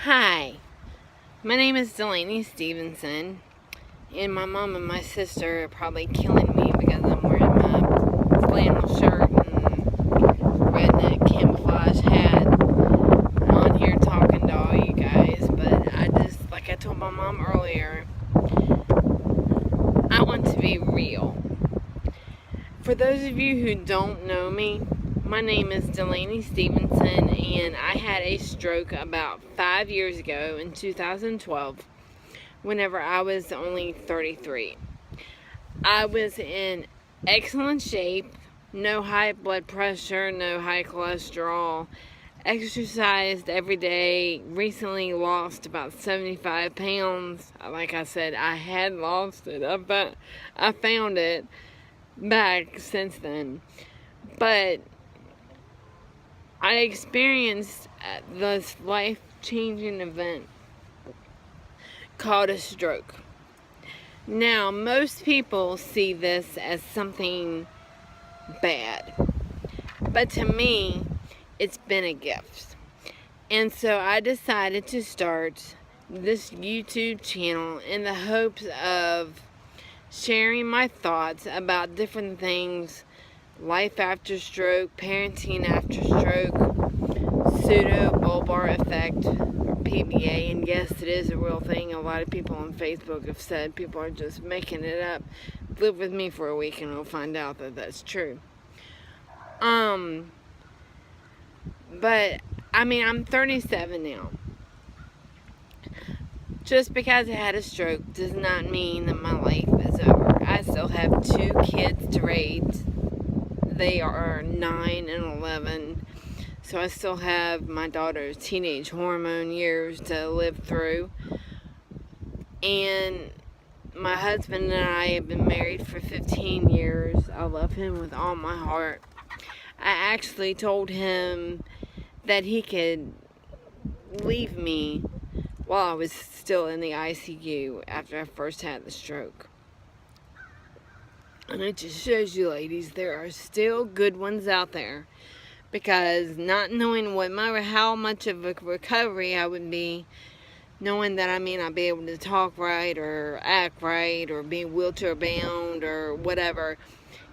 Hi, my name is Delanie Stephenson, and my mom and my sister are probably killing me because I'm wearing my flannel shirt and redneck camouflage hat. I'm on here talking to all you guys, but like I told my mom earlier, I want to be real. For those of you who don't know me, my name is Delanie Stephenson, and I had a stroke about 5 years ago in 2012 whenever I was only 33. I was in excellent shape, no high blood pressure, no high cholesterol, exercised every day, recently lost about 75 pounds. Like I said, I had lost it, but I found it back since then. But I experienced this life-changing event called a stroke. Now, most people see this as something bad, but to me, it's been a gift. And so I decided to start this YouTube channel in the hopes of sharing my thoughts about different things: life after stroke, parenting after stroke, pseudobulbar effect, or PBA. And yes, it is a real thing. A lot of people on Facebook have said people are just making it up. Live with me for a week and we'll find out that that's true. But I mean, I'm 37 now. Just because I had a stroke does not mean that my life is over. I still have 2 kids to raise. They are 9 and 11. So I still have my daughter's teenage hormone years to live through. And my husband and I have been married for 15 years. I love him with all my heart. I actually told him that he could leave me while I was still in the ICU after I first had the stroke. And it just shows you, ladies, there are still good ones out there. Because not knowing how much of a recovery I would be, knowing that I may not be able to talk right or act right or be wheelchair bound or whatever,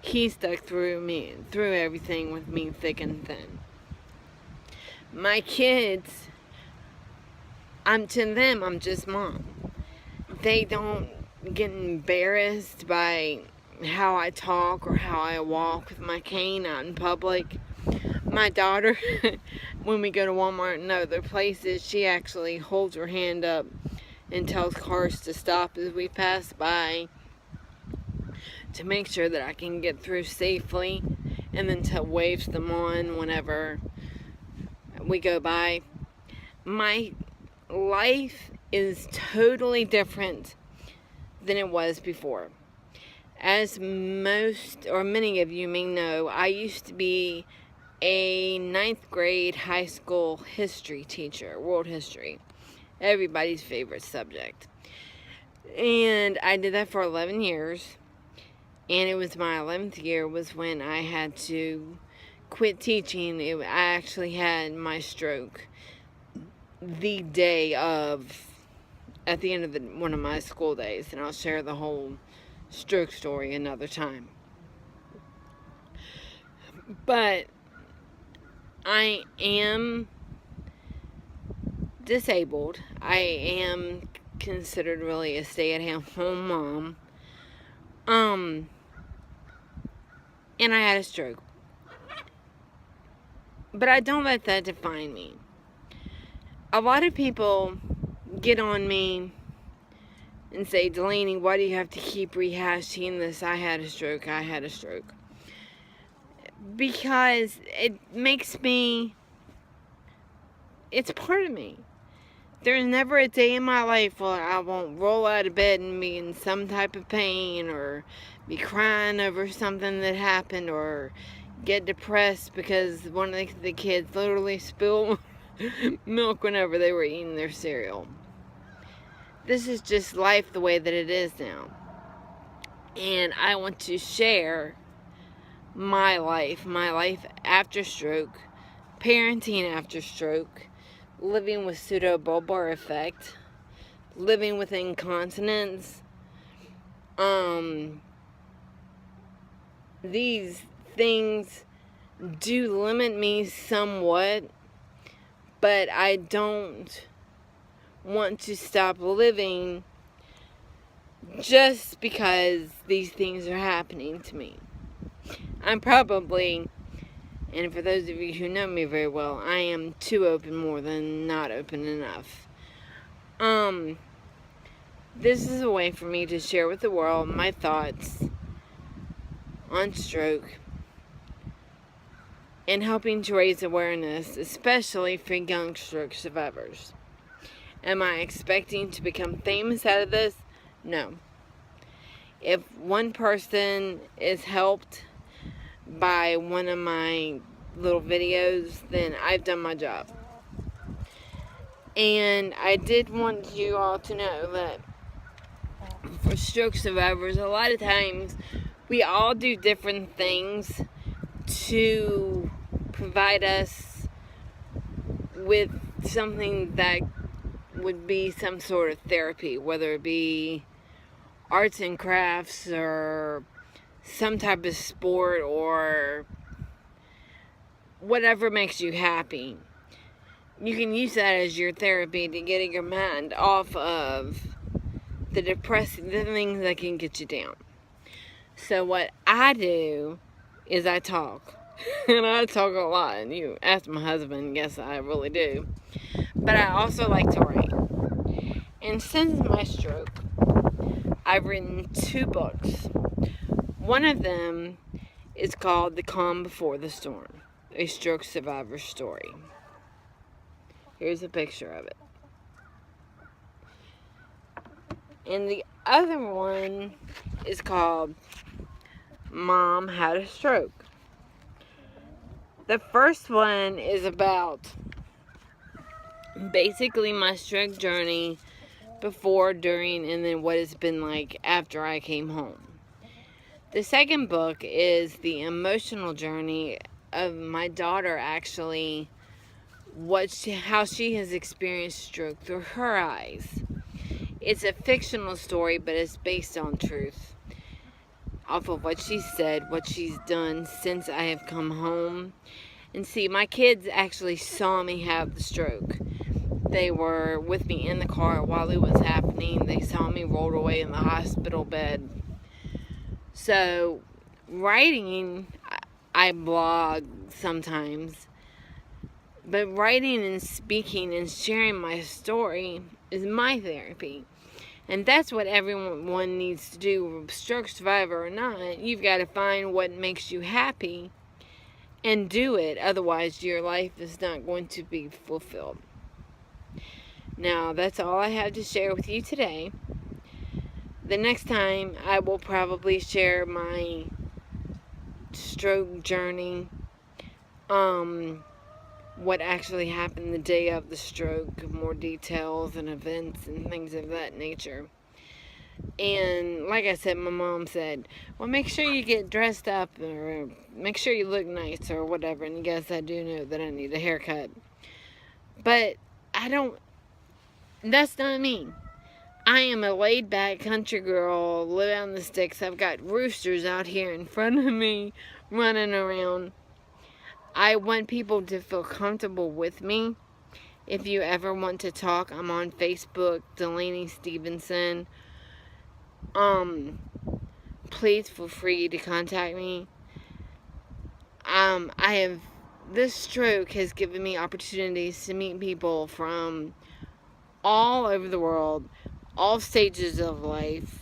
he stuck through everything with me thick and thin. My kids, to them, I'm just mom. They don't get embarrassed by how I talk or how I walk with my cane out in public. My daughter, when we go to Walmart and other places, she actually holds her hand up and tells cars to stop as we pass by to make sure that I can get through safely, and then waves them on whenever we go by. My life is totally different than it was before. As most or many of you may know, I used to be a 9th grade high school history teacher, world history, everybody's favorite subject. And I did that for 11 years, and it was my 11th year was when I had to quit teaching. I actually had my stroke the day at the end of one of my school days, and I'll share the whole stroke story another time. But I am disabled. I am considered really a stay-at-home mom. And I had a stroke. But I don't let that define me. A lot of people get on me and say, Delanie, why do you have to keep rehashing this? I had a stroke. Because it makes me, it's part of me. There's never a day in my life where I won't roll out of bed and be in some type of pain or be crying over something that happened or get depressed because one of the kids literally spilled milk whenever they were eating their cereal. This is just life the way that it is now. And I want to share my life after stroke, parenting after stroke, living with pseudobulbar effect, living with incontinence. These things do limit me somewhat, but I don't want to stop living just because these things are happening to me. I'm probably, and for those of you who know me very well, I am too open more than not open enough. This is a way for me to share with the world my thoughts on stroke and helping to raise awareness, especially for young stroke survivors. Am I expecting to become famous out of this? No. If one person is helped by one of my little videos, then I've done my job. And I did want you all to know that for stroke survivors, a lot of times we all do different things to provide us with something that would be some sort of therapy, whether it be arts and crafts or some type of sport or whatever makes you happy. You can use that as your therapy to get your mind off of the depressing things that can get you down. So what I do is I talk. And I talk a lot. And you ask my husband, yes, I really do. But I also like to write. And since my stroke, I've written 2 books. One of them is called The Calm Before the Storm, a stroke survivor story. Here's a picture of it. And the other one is called Mom Had a Stroke. The first one is about basically my stroke journey before, during, and then what it's been like after I came home. The second book is the emotional journey of my daughter, actually, how she has experienced stroke through her eyes. It's a fictional story, but it's based on truth. Off of what she said, what she's done since I have come home. And see, my kids actually saw me have the stroke. They were with me in the car while it was happening. They saw me rolled away in the hospital bed. So, writing, I blog sometimes. But writing and speaking and sharing my story is my therapy. And that's what everyone needs to do, stroke survivor or not. You've got to find what makes you happy and do it. Otherwise, your life is not going to be fulfilled. Now, that's all I have to share with you today. The next time, I will probably share my stroke journey. What actually happened the day of the stroke, more details and events and things of that nature. And like I said, my mom said, well, make sure you get dressed up or make sure you look nice or whatever. And yes, I do know that I need a haircut. But that's not me. I am a laid back country girl, live out in the sticks. I've got roosters out here in front of me running around. I want people to feel comfortable with me. If you ever want to talk, I'm on Facebook, Delanie Stephenson. Please feel free to contact me. This stroke has given me opportunities to meet people from all over the world, all stages of life.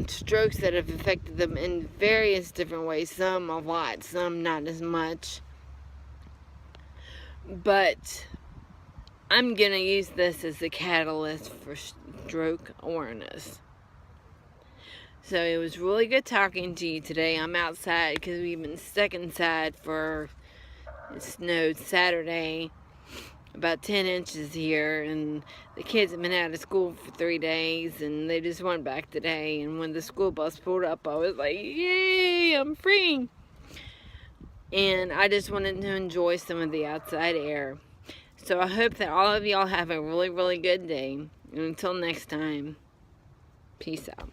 Strokes that have affected them in various different ways, some a lot, some not as much. But I'm going to use this as a catalyst for stroke awareness. So it was really good talking to you today. I'm outside because we've been stuck inside it snowed Saturday. About 10 inches here, and the kids have been out of school for 3 days, and they just went back today. And when the school bus pulled up, I was like, yay, I'm free. And I just wanted to enjoy some of the outside air. So I hope that all of y'all have a really, really good day. And until next time, peace out.